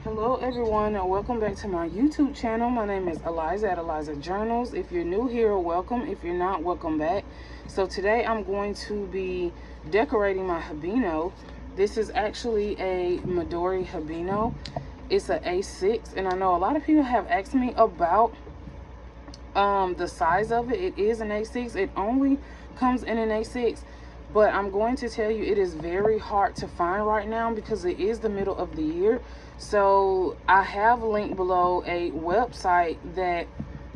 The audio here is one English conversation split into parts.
Hello everyone, and welcome back to my YouTube channel. My name is Eliza at Eliza Journals. If you're new here, welcome. If you're not, welcome back. So today I'm going to be decorating my Habino. This is actually a Midori Habino. It's an A6, and I know a lot of people have asked me about the size of it. It is an A6. It only comes in an A6. But I'm going to tell you, it is very hard to find right now because it is the middle of the year. So I have linked below a website that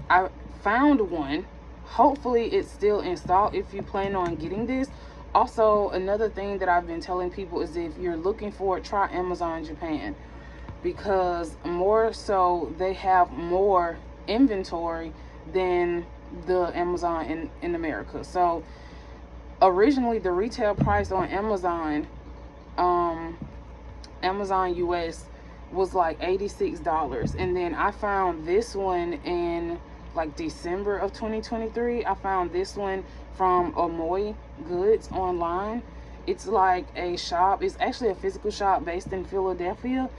I found one. Hopefully it's still in stock if you plan on getting this. Also, another thing that I've been telling people is if you're looking for it, try Amazon Japan, because more so they have more inventory than the Amazon in America. So originally the retail price on Amazon US was like $86, and then I found this one in like December of 2023. I found this one from Amoy Goods online. It's like a shop. It's actually a physical shop based in Philadelphia,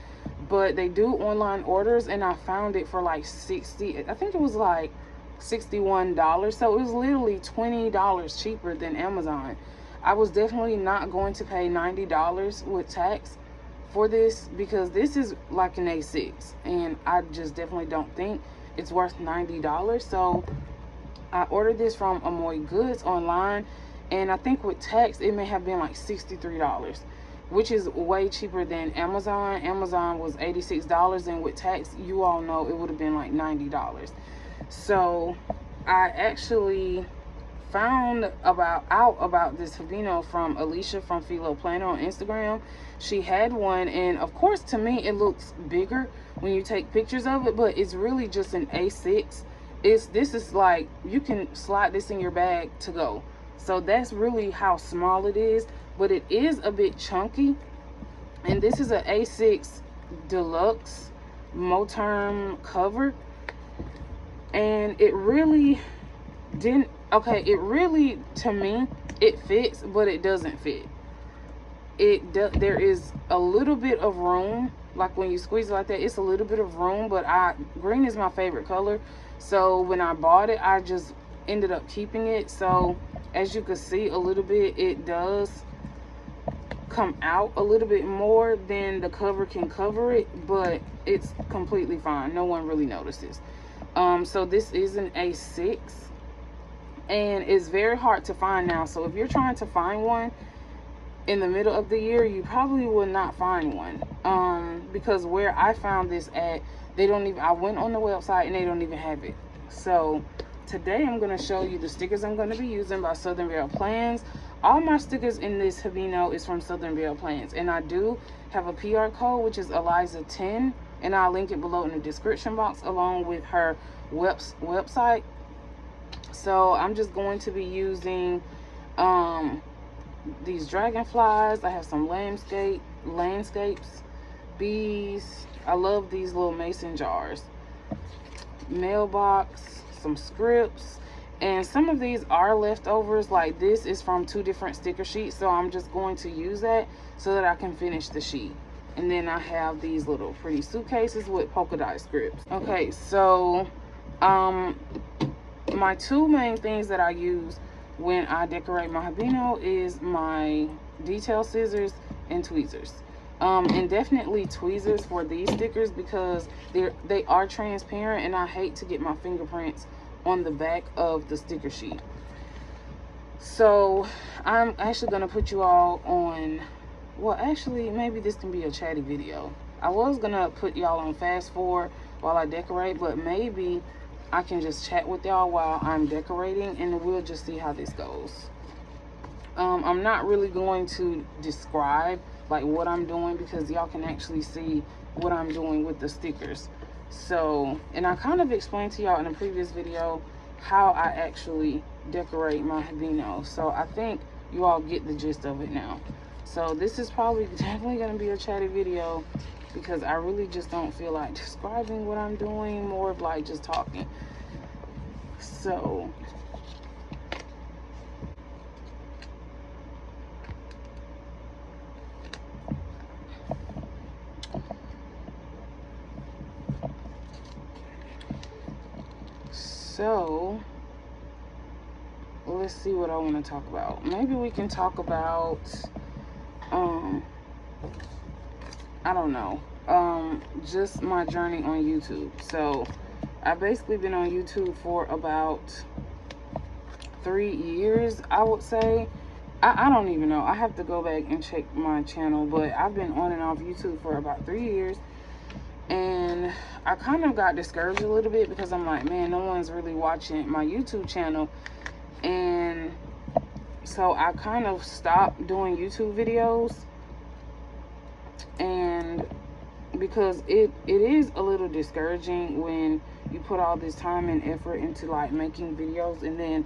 but they do online orders, and I found it for like I think it was like $61. So it was literally $20 cheaper than Amazon. I was definitely not going to pay $90 with tax for this, because this is like an A6, and I just definitely don't think it's worth $90. So I ordered this from Amoy Goods online, and I think with tax it may have been like $63, which is way cheaper than Amazon. Amazon was $86, and with tax, you all know, it would have been like $90. So I actually found out about this Habino from Alicia from Philo Planner on Instagram. She had one, and of course to me it looks bigger when you take pictures of it, but it's really just an A6. This is like, you can slide this in your bag to go. So that's really how small it is, but it is a bit chunky. And this is an A6 Deluxe Moterm cover, and it really didn't, okay, it really, to me, it fits, but it doesn't fit. There is a little bit of room, like when you squeeze it like that, it's a little bit of room, but green is my favorite color. So when I bought it, I just ended up keeping it. So as you can see a little bit, it does come out a little bit more than the cover can cover it, but it's completely fine. No one really notices. So this is an A6, and it's very hard to find now. So if you're trying to find one in the middle of the year, you probably will not find one, because where I found this at, they don't even, I went on the website and they don't even have it. So today I'm going to show you the stickers I'm going to be using by Southern Belle Plans. All my stickers in this Habino is from Southern Belle Plans, and I do have a PR code, which is Eliza10, and I'll link it below in the description box along with her website. So I'm just going to be using these dragonflies. I have some landscapes, bees. I love these little mason jars, mailbox, some scripts, and some of these are leftovers. Like this is from 2 different sticker sheets, so I'm just going to use that so that I can finish the sheet. And then I have these little pretty suitcases with polka dot scripts. Okay, so my 2 main things that I use when I decorate my Habino is my detail scissors and tweezers. And definitely tweezers for these stickers, because they are transparent, and I hate to get my fingerprints on the back of the sticker sheet. So I'm actually going to put you all on, well, actually maybe this can be a chatty video. I was going to put y'all on fast forward while I decorate, but maybe I can just chat with y'all while I'm decorating, and we'll just see how this goes. I'm not really going to describe like what I'm doing, because y'all can actually see what I'm doing with the stickers. So, and I kind of explained to y'all in a previous video how I actually decorate my Habino. So I think you all get the gist of it now. So this is probably definitely going to be a chatty video, because I really just don't feel like describing what I'm doing, more of like just talking. So So let's see what I want to talk about. Maybe we can talk about I don't know, just my journey on YouTube. So I've basically been on YouTube for about 3 years, I would say. I don't even know. I have to go back and check my channel, but I've been on and off YouTube for about 3 years. And I kind of got discouraged a little bit because I'm like, man, no one's really watching my YouTube channel. And so I kind of stopped doing YouTube videos. And because it is a little discouraging when you put all this time and effort into like making videos and then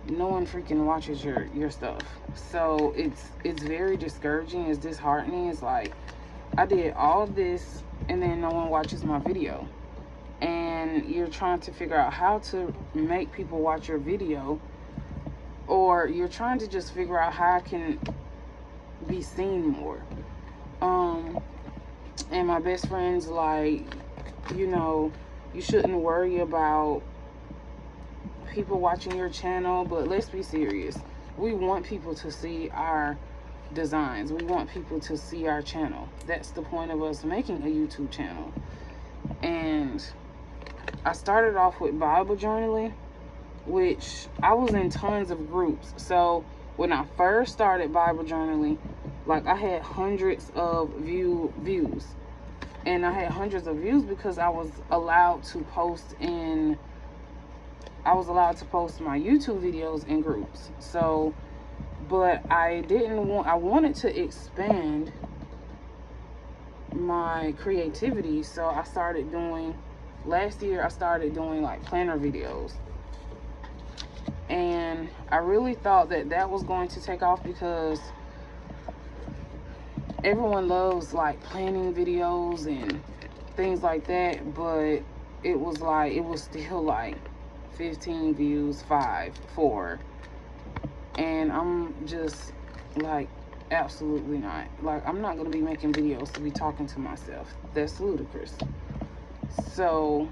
no one freaking watches your stuff. So it's very discouraging. It's disheartening. It's like, I did all of this and then no one watches my video, and you're trying to figure out how to make people watch your video, or you're trying to just figure out how I can be seen more. And my best friend's like, you know, you shouldn't worry about people watching your channel, but let's be serious. We want people to see our designs. We want people to see our channel. That's the point of us making a YouTube channel. And I started off with Bible journaling, which I was in tons of groups. So when I first started Bible journaling, like, I had hundreds of views. And I had hundreds of views because I was allowed to post my YouTube videos in groups. So, but I wanted to expand my creativity. So I started doing, last year I started doing like planner videos. And I really thought that was going to take off because everyone loves like planning videos and things like that, but it was still like 15 views, 5, 4, and I'm just like, absolutely not. Like, I'm not gonna be making videos to be talking to myself. That's ludicrous. So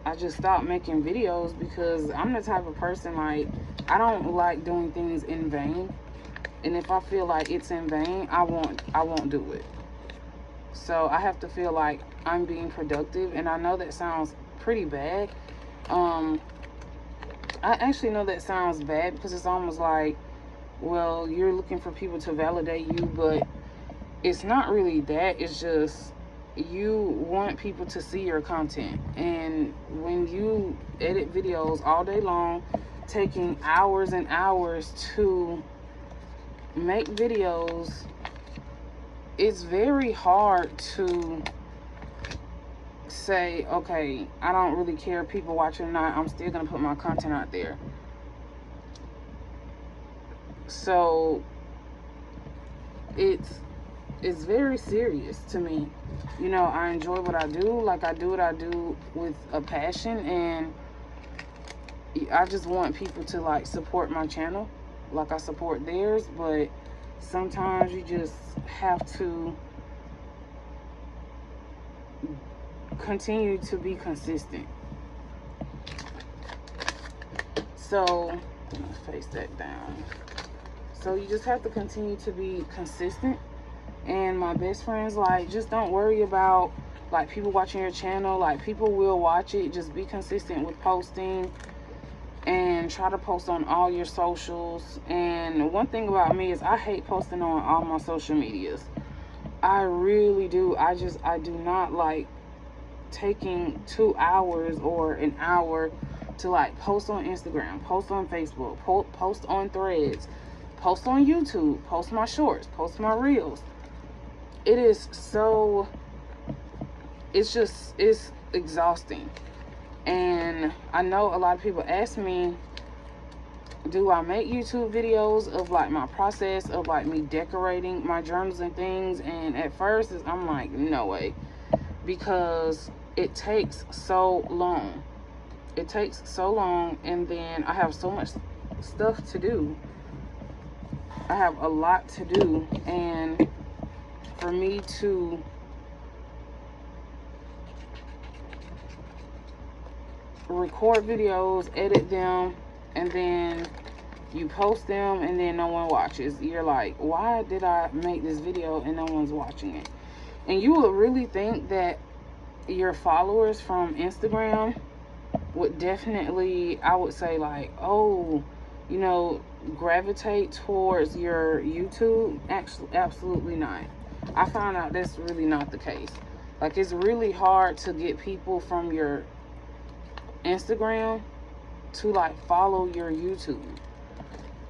I just stopped making videos because I'm the type of person, like, I don't like doing things in vain. And if I feel like it's in vain, I won't do it. So I have to feel like I'm being productive. And I know that sounds pretty bad. I actually know that sounds bad because it's almost like, well, you're looking for people to validate you, but it's not really that. It's just you want people to see your content. And when you edit videos all day long, taking hours and hours to make videos, it's very hard to say, okay, I don't really care if people watch it or not, I'm still gonna put my content out there. So it's very serious to me. You know, I enjoy what I do. Like, I do what I do with a passion, and I just want people to like support my channel like I support theirs. But sometimes you just have to continue to be consistent. So let's face that down. So you just have to continue to be consistent. And my best friend's like, just don't worry about like people watching your channel. Like, people will watch it. Just be consistent with posting and try to post on all your socials. And one thing about me is I hate posting on all my social medias. I really do. I do not like taking 2 hours or an hour to like post on Instagram, post on Facebook, post on Threads, post on YouTube, post my shorts, post my reels. It is so, it's exhausting. And I know a lot of people ask me, do I make YouTube videos of like my process of like me decorating my journals and things? And at first I'm like, no way, because it takes so long. It takes so long, and then I have so much stuff to do. I have a lot to do, and for me to record videos, edit them, and then you post them, and then no one watches. You're like, why did I make this video and no one's watching it? And you would really think that your followers from Instagram would definitely, I would say, like, oh, you know, gravitate towards your YouTube. Actually, absolutely not. I found out that's really not the case. Like, it's really hard to get people from your Instagram to like follow your YouTube.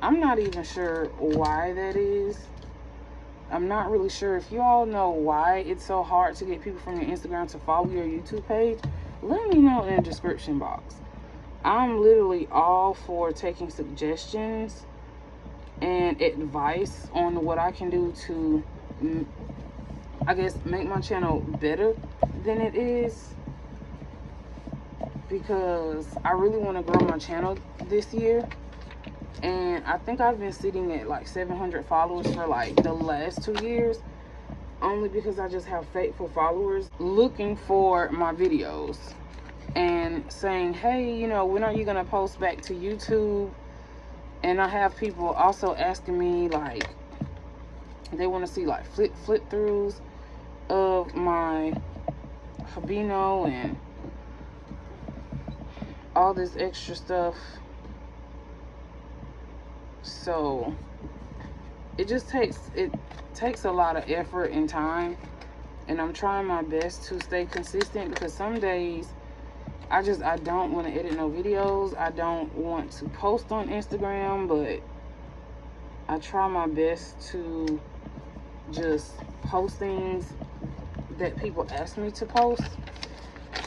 I'm not even sure why that is. I'm not really sure. If you all know why it's so hard to get people from your Instagram to follow your YouTube page, let me know in the description box. I'm literally all for taking suggestions and advice on what I can do to, I guess, make my channel better than it is, because I really want to grow my channel this year. And I think I've been sitting at like 700 followers for like the last 2 years, only because I just have faithful followers looking for my videos and saying, hey, you know, when are you gonna post back to YouTube? And I have people also asking me, like, they want to see like flip throughs of my Habino and all this extra stuff. So it just takes a lot of effort and time, and I'm trying my best to stay consistent, because some days I don't want to edit no videos. I don't want to post on Instagram, but I try my best to just post things that people ask me to post.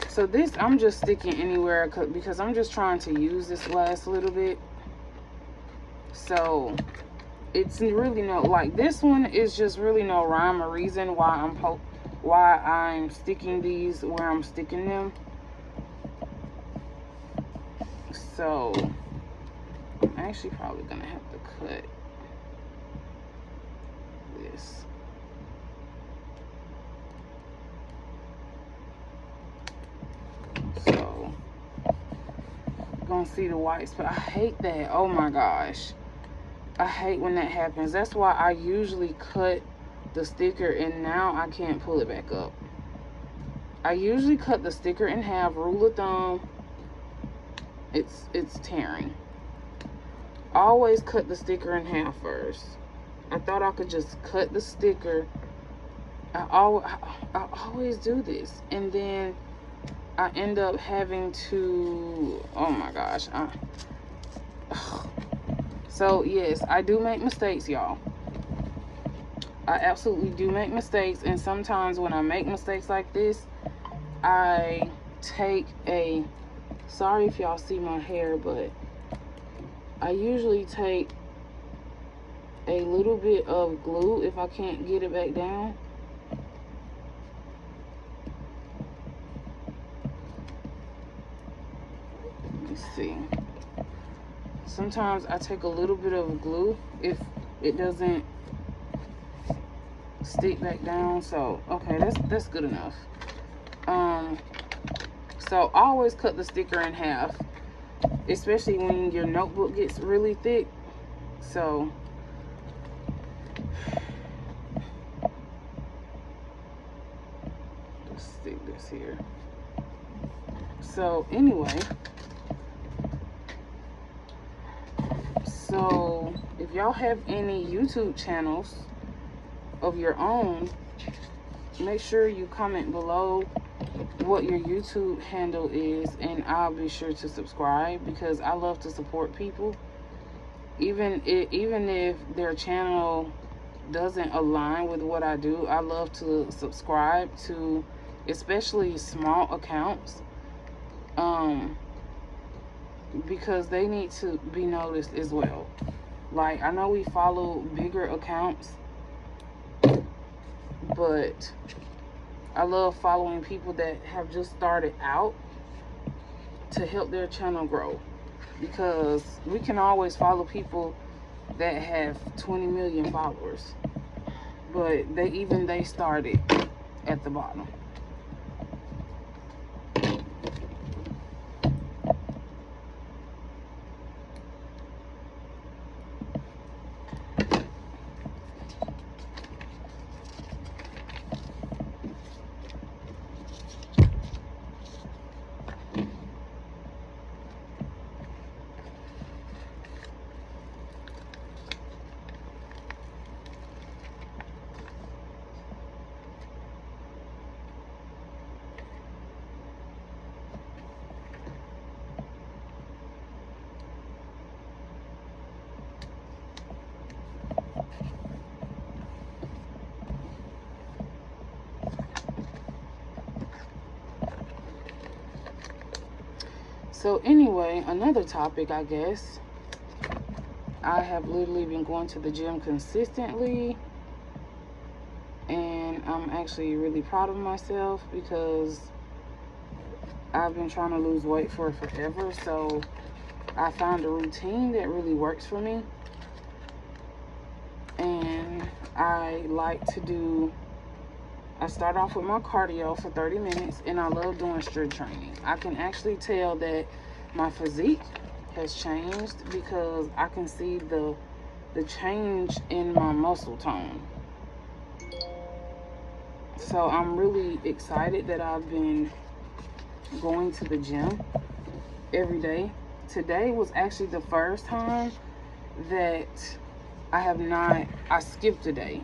So this, I'm just sticking anywhere because I'm just trying to use this last little bit. So it's really no, like, this one is just really no rhyme or reason why I'm sticking these where I'm sticking them. So I'm actually probably gonna have to cut this. So you're gonna see the white spot. I hate that. Oh my gosh, I hate when that happens. That's why I usually cut the sticker, and now I can't pull it back up. I usually cut the sticker in half, rule of thumb. It's tearing. Always cut the sticker in half first. I thought I could just cut the sticker. I always do this, and then I end up having to, oh my gosh. So yes, I do make mistakes, y'all. I absolutely do make mistakes, and sometimes when I make mistakes like this, I take a, sorry if y'all see my hair, but I usually take a little bit of glue if I can't get it back down. Let's see. Sometimes I take a little bit of glue if it doesn't stick back down. So okay, that's good enough. So always cut the sticker in half, especially when your notebook gets really thick. So let's stick this here. So anyway, so if y'all have any YouTube channels of your own, make sure you comment below what your YouTube handle is, and I'll be sure to subscribe, because I love to support people, even if their channel doesn't align with what I do. I love to subscribe to, especially small accounts, because they need to be noticed as well. Like, I know we follow bigger accounts, but I love following people that have just started out to help their channel grow, because we can always follow people that have 20 million followers, but they started at the bottom. So anyway, another topic, I guess. I have literally been going to the gym consistently, and I'm actually really proud of myself because I've been trying to lose weight for forever. So I found a routine that really works for me, and I start off with my cardio for 30 minutes, and I love doing strength training. I can actually tell that my physique has changed because I can see the change in my muscle tone. So I'm really excited that I've been going to the gym every day. Today was actually the first time that I skipped a day.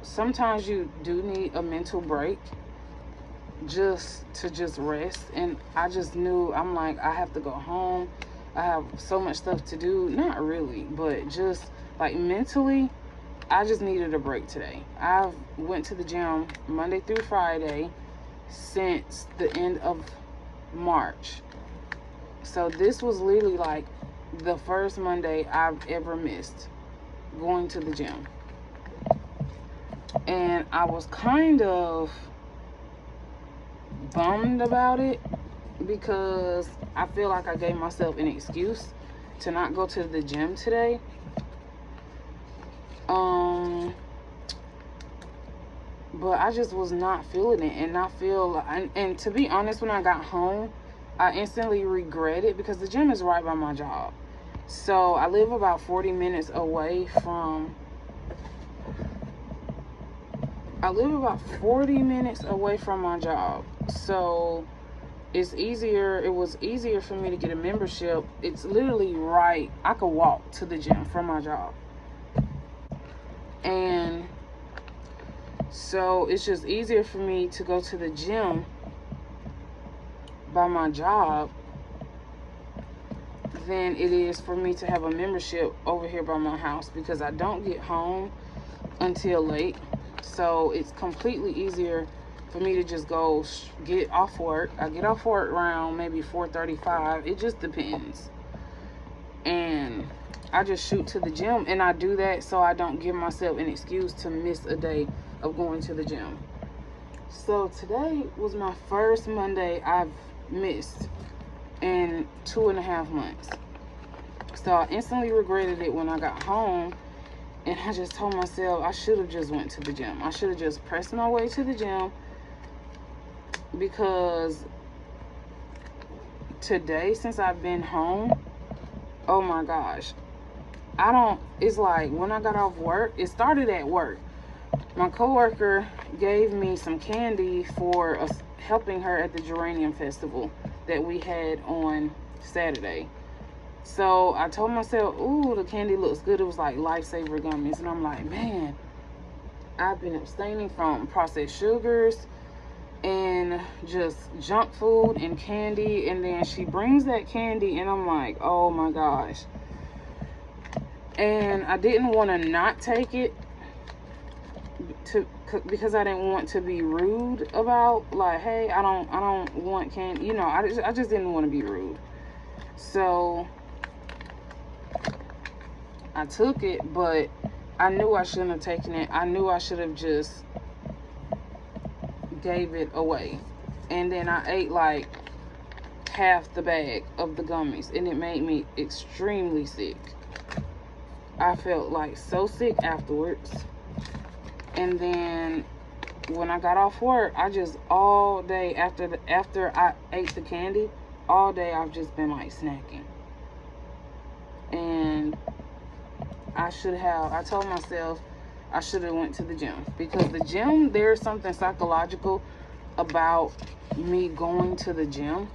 Sometimes you do need a mental break just to rest, and I just knew, I'm like, I have to go home. I have so much stuff to do. Not really, but just like mentally, I just needed a break today. I've went to the gym Monday through Friday since the end of March. So this was literally like the first Monday I've ever missed going to the gym. And I was kind of bummed about it because I feel like I gave myself an excuse to not go to the gym today. But I just was not feeling it, and to be honest, when I got home, I instantly regret it because the gym is right by my job. So I live about 40 minutes away from my job. So it was easier for me to get a membership. It's literally right. I could walk to the gym from my job. And so it's just easier for me to go to the gym by my job than it is for me to have a membership over here by my house, because I don't get home until late. So it's completely easier for me to just go get off work. I get off work around maybe 4:35. It just depends. And I just shoot to the gym, and I do that so I don't give myself an excuse to miss a day of going to the gym. So today was my first Monday I've missed in 2.5 months. So I instantly regretted it when I got home, and I just told myself I should have just went to the gym. I should have just pressed my way to the gym, because today, since I've been home, oh my gosh, it's like when I got off work, it started at work. My coworker gave me some candy for helping her at the Geranium Festival that we had on Saturday. So I told myself, ooh, the candy looks good. It was like Lifesaver gummies. And I'm like, man, I've been abstaining from processed sugars and just junk food and candy. And then she brings that candy, and I'm like, oh my gosh. And I didn't want to not take it because I didn't want to be rude about, like, hey, I don't want candy. You know, I just didn't want to be rude. So I took it, but I knew I shouldn't have taken it. I knew I should have just gave it away. And then I ate like half the bag of the gummies, and it made me extremely sick. I felt like so sick afterwards. And then when I got off work, I just all day after I ate the candy, all day I've just been like snacking. And I told myself I should have went to the gym, because the gym, there's something psychological about me going to the gym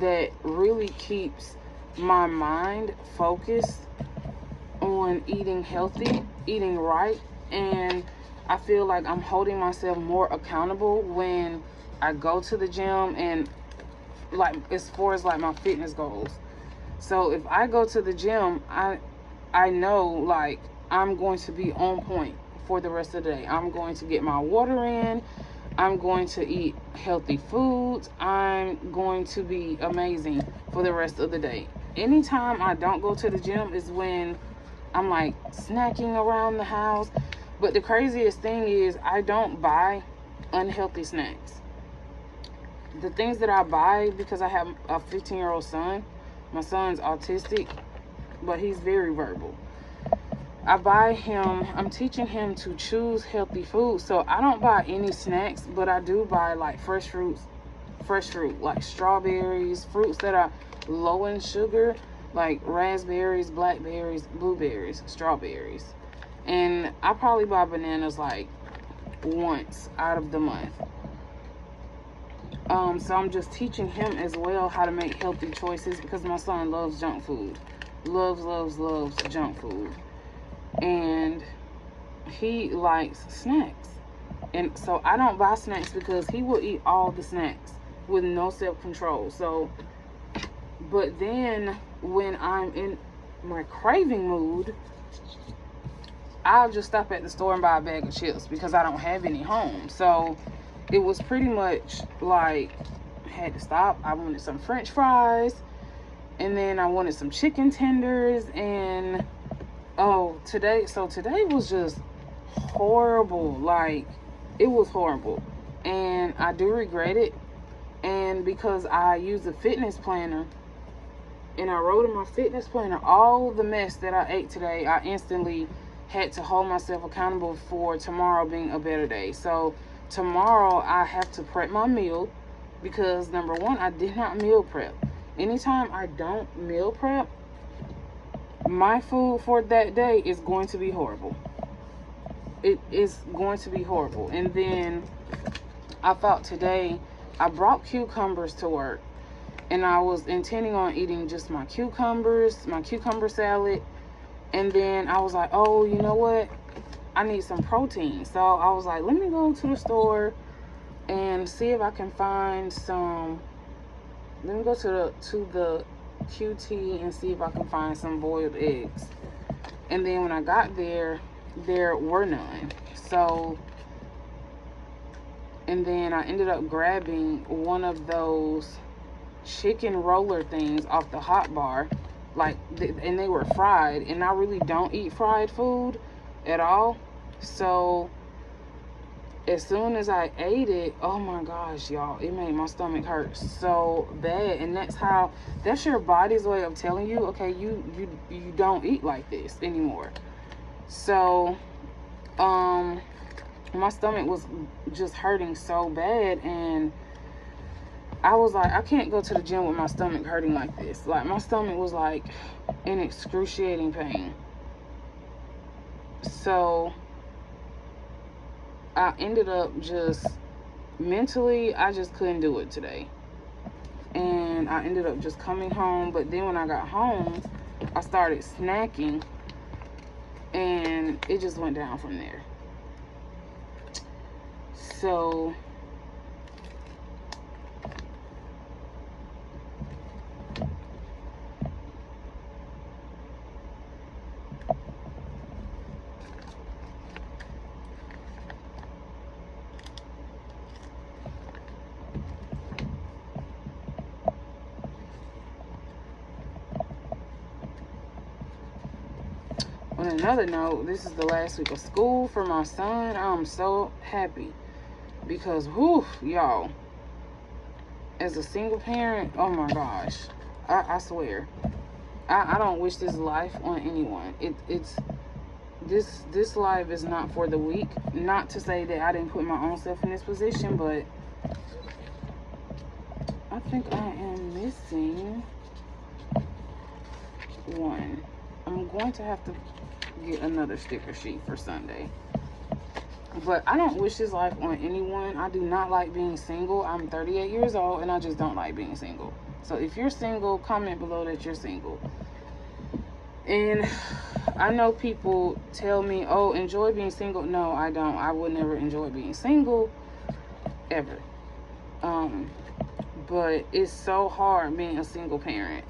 that really keeps my mind focused on eating healthy, eating right. And I feel like I'm holding myself more accountable when I go to the gym, and like as far as like my fitness goals. So if I go to the gym, I know like I'm going to be on point for the rest of the day. I'm going to get my water in. I'm going to eat healthy foods. I'm going to be amazing for the rest of the day. Anytime I don't go to the gym is when I'm like snacking around the house. But the craziest thing is I don't buy unhealthy snacks. The things that I buy, because I have a 15-year-old son, my son's autistic, but he's very verbal. I'm teaching him to choose healthy food. So I don't buy any snacks, but I do buy like fresh fruit, like strawberries, fruits that are low in sugar, like raspberries, blackberries, blueberries, strawberries. And I probably buy bananas like once out of the month. So I'm just teaching him as well how to make healthy choices, because my son loves junk food. Loves junk food. And he likes snacks. And so I don't buy snacks because he will eat all the snacks with no self-control. So, but then when I'm in my craving mood, I'll just stop at the store and buy a bag of chips because I don't have any home. So it was pretty much like I had to stop. I wanted some French fries, and then I wanted some chicken tenders, and today was just horrible. Like, it was horrible, and I do regret it. And because I used a fitness planner and I wrote in my fitness planner all the mess that I ate today, I instantly had to hold myself accountable for tomorrow being a better day. So tomorrow I have to prep my meal, because number one, I did not meal prep. Anytime I don't meal prep, my food for that day is going to be horrible. It is going to be horrible. And then I thought today, I brought cucumbers to work, and I was intending on eating just my cucumber salad. And then I was like, oh, you know what? I need some protein. So I was like, let me go to the store and see if I can find some. Let me go to the QT and see if I can find some boiled eggs. And then when I got there were none. So, and then I ended up grabbing one of those chicken roller things off the hot bar, and they were fried, and I really don't eat fried food at all. So as soon as I ate it, oh my gosh, y'all, it made my stomach hurt so bad. And that's your body's way of telling you, okay, you don't eat like this anymore. So my stomach was just hurting so bad, and I was like, I can't go to the gym with my stomach hurting like this. Like, my stomach was like in excruciating pain. So I ended up just mentally, I just couldn't do it today. And I ended up just coming home. But then when I got home, I started snacking, and it just went down from there. So on another note, this is the last week of school for my son. I'm so happy because, whew, y'all, as a single parent, oh my gosh, I swear, I don't wish this life on anyone. This life is not for the weak. Not to say that I didn't put my own self in this position, but I think I am missing one. I'm going to have to get another sticker sheet for Sunday. But I don't wish this life on anyone. I do not like being single. I'm 38 years old, and I just don't like being single. So if you're single, comment below that you're single. And I know people tell me, oh, enjoy being single. No, I don't. I would never enjoy being single, ever. But it's so hard being a single parent.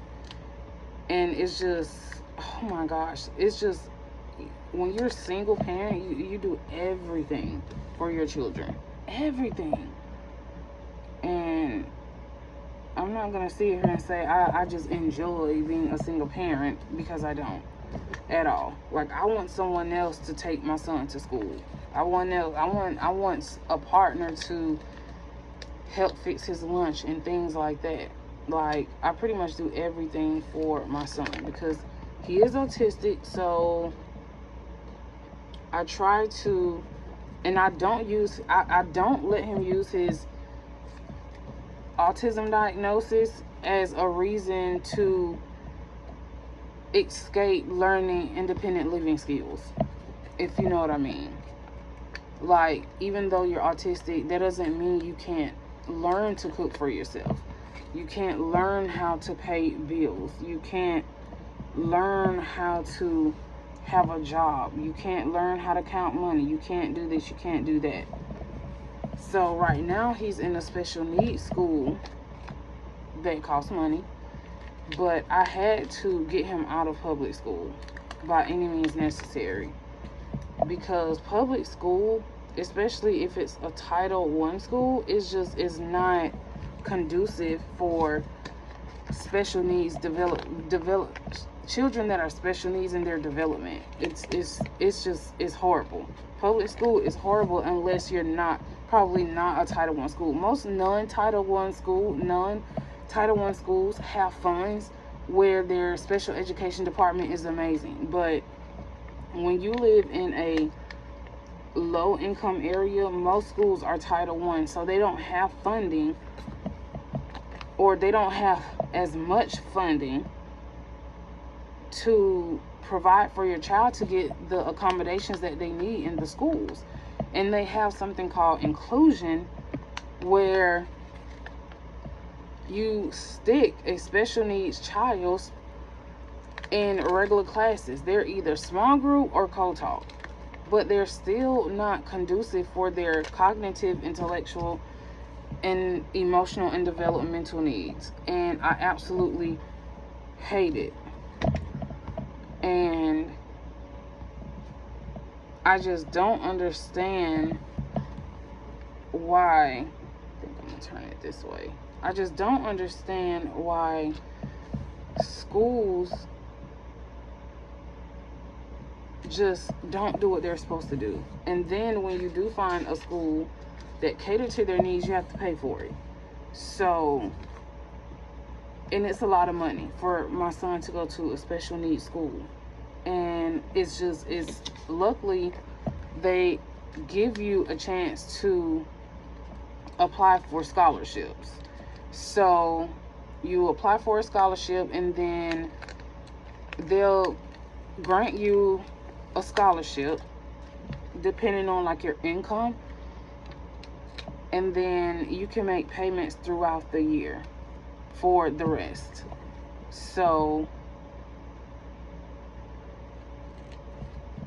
And it's just, oh my gosh, it's just, when you're a single parent, you do everything for your children. everything. And I'm not gonna sit here and say I just enjoy being a single parent, because I don't at all. Like, I want someone else to take my son to school. I want a partner to help fix his lunch and things like that. Like, I pretty much do everything for my son because he is autistic. So I try to, and I don't let him use his autism diagnosis as a reason to escape learning independent living skills, if you know what I mean. Like, even though you're autistic, that doesn't mean you can't learn to cook for yourself. You can't learn how to pay bills. You can't learn how to have a job. You can't learn how to count money. You can't do this. You can't do that. So right now he's in a special needs school that costs money. But I had to get him out of public school by any means necessary. Because public school, especially if it's a Title I school, is not conducive for special needs children that are special needs in their development. It's horrible. Public school is horrible unless you're probably not a Title I school. Most non-Title I schools have funds where their special education department is amazing. But when you live in a low income area, most schools are Title I, so they don't have funding, or they don't have as much funding to provide for your child to get the accommodations that they need in the schools. And they have something called inclusion, where you stick a special needs child in regular classes. They're either small group or co-taught, but they're still not conducive for their cognitive, intellectual, and emotional and developmental needs. And I absolutely hate it. And I just don't understand why. I think I'm gonna turn it this way. I just don't understand why schools just don't do what they're supposed to do. And then when you do find a school that cater to their needs, you have to pay for it. So, and it's a lot of money for my son to go to a special needs school. And it's luckily they give you a chance to apply for scholarships. So you apply for a scholarship, and then they'll grant you a scholarship depending on like your income, and then you can make payments throughout the year for the rest. So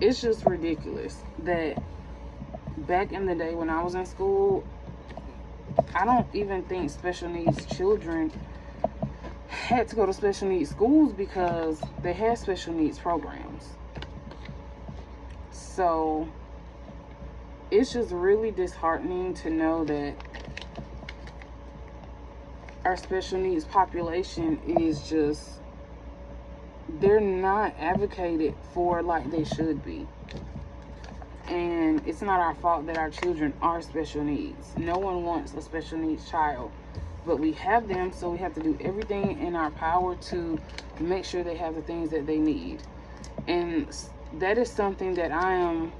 it's just ridiculous that back in the day when I was in school, I don't even think special needs children had to go to special needs schools because they had special needs programs. So it's just really disheartening to know that our special needs population is just, they're not advocated for like they should be. And it's not our fault that our children are special needs. No one wants a special needs child, but we have them, so we have to do everything in our power to make sure they have the things that they need. And that is something that I am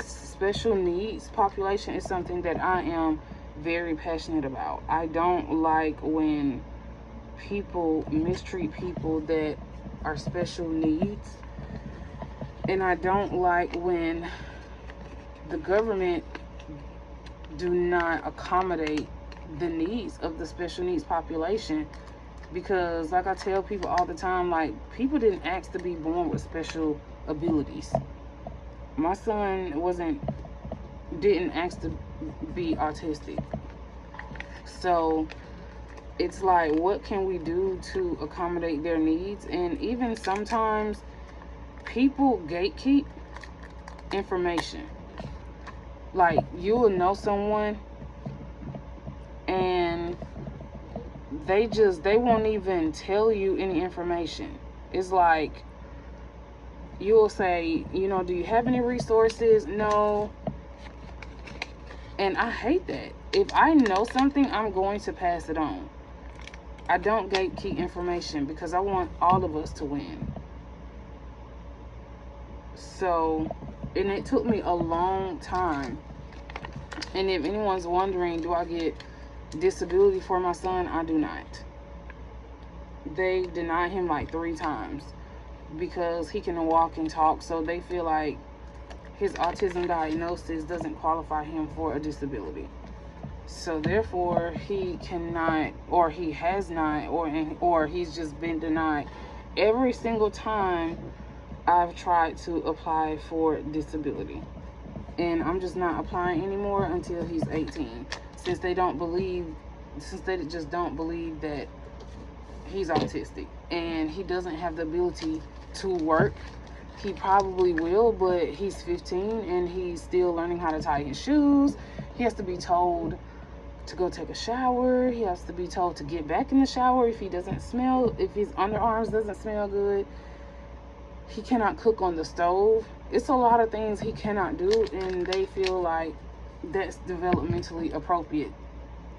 special needs population is something that I am very passionate about. I don't like when people mistreat people that are special needs, and I don't like when the government do not accommodate the needs of the special needs population. Because like I tell people all the time, like, people didn't ask to be born with special abilities. My son didn't ask to be autistic. So it's like, what can we do to accommodate their needs? And even sometimes people gatekeep information. Like, you will know someone and they won't even tell you any information. It's like, you'll say, you know, do you have any resources? No. And I hate that. If I know something, I'm going to pass it on. I don't gatekeep information because I want all of us to win. So, and it took me a long time. And if anyone's wondering, do I get disability for my son? I do not. They denied him like 3 times because he can walk and talk, so they feel like his autism diagnosis doesn't qualify him for a disability. So therefore, he cannot, or he has not, or he's just been denied every single time I've tried to apply for disability. And I'm just not applying anymore until he's 18, since they just don't believe that he's autistic and he doesn't have the ability to work. He probably will, but he's 15 and he's still learning how to tie his shoes. He has to be told to go take a shower. He has to be told to get back in the shower if his underarms doesn't smell good. He cannot cook on the stove. It's a lot of things he cannot do, and they feel like that's developmentally appropriate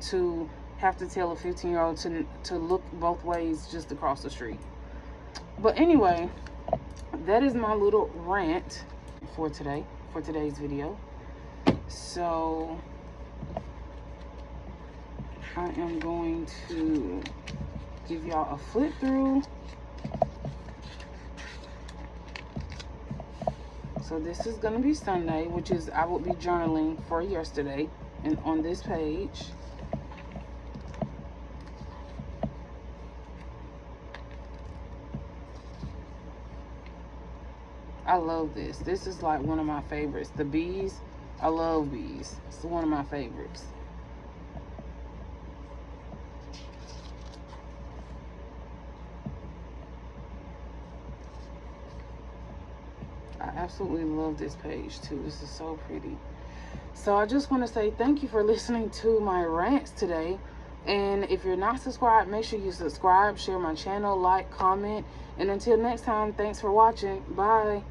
to have to tell a 15-year-old to look both ways just across the street. But anyway, that is my little rant for today's video. So I am going to give y'all a flip through. So this is going to be Sunday, which is, I will be journaling for yesterday, and on this page. I love this. This is like one of my favorites. The bees. I love bees. It's one of my favorites. I absolutely love this page too. This is so pretty. So I just want to say thank you for listening to my rants today. And if you're not subscribed, make sure you subscribe, share my channel, like, comment. And until next time, thanks for watching. Bye.